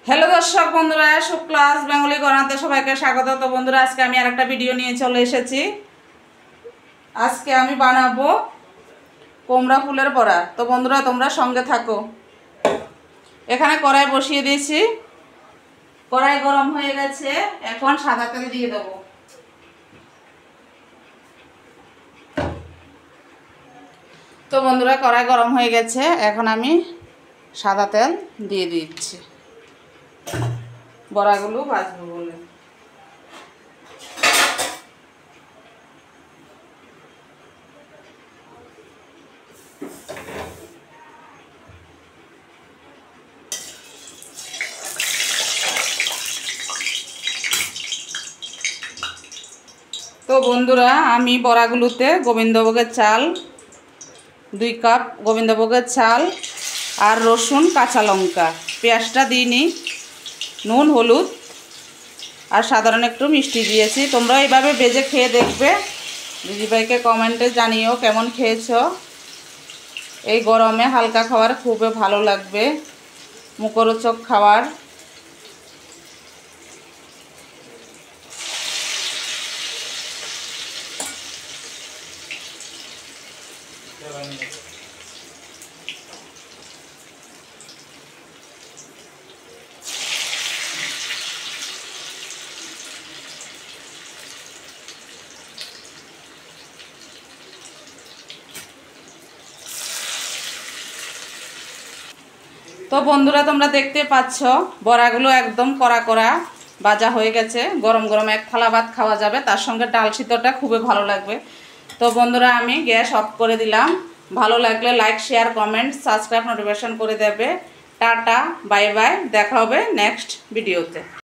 Hello দর্শক বন্ধুরা, Shuklas Bengali গণাতে সবাইকে স্বাগত। তো বন্ধুরা, আজকে আমি আরেকটা ভিডিও নিয়ে চলে এসেছি। আজকে আমি বানাবো কুমড়া ফুলের বড়া। তো বন্ধুরা, তোমরা সঙ্গে থাকো। এখানে কড়াই বসিয়ে দিয়েছি, কড়াই গরম হয়ে গেছে। এখন সাদা তেল দিয়ে দেবো। তো বন্ধুরা, কড়াই গরম হয়ে গেছে, এখন আমি সাদা তেল দিয়ে দিচ্ছি বড়াগুলো ভাজবো বলে। তো বন্ধুরা, আমি বড়াগুলোতে গোবিন্দভোগের চাল 2 কাপ, গোবিন্দভোগের চাল আর রসুন, কাঁচা লঙ্কা, পেঁয়াজটা দিইনি, নুন, হলুদ আর সাধারণ একটু মিষ্টি দিয়েছি। তোমরা এইভাবে ভেজে খেয়ে দেখবে। দিদিভাইকে কমেন্টে জানিও কেমন খেয়েছো। এই গরমে হালকা খাবার খুবই ভালো লাগবে, মুখরোচক খাবার। তো বন্ধুরা, তোমরা দেখতে পাচ্ছ বড়াগুলো একদম কড়া কড়া ভাজা হয়ে গেছে। গরম গরম এক থালা ভাত খাওয়া যাবে, তার সঙ্গে ডাল সিদ্ধটা খুবই ভালো লাগবে। তো বন্ধুরা, আমি গ্যাস অফ করে দিলাম। ভালো লাগলে like, share, comment, subscribe, notification করে দেবে। টাটা, বাই বাই, দেখা হবে নেক্সট ভিডিওতে।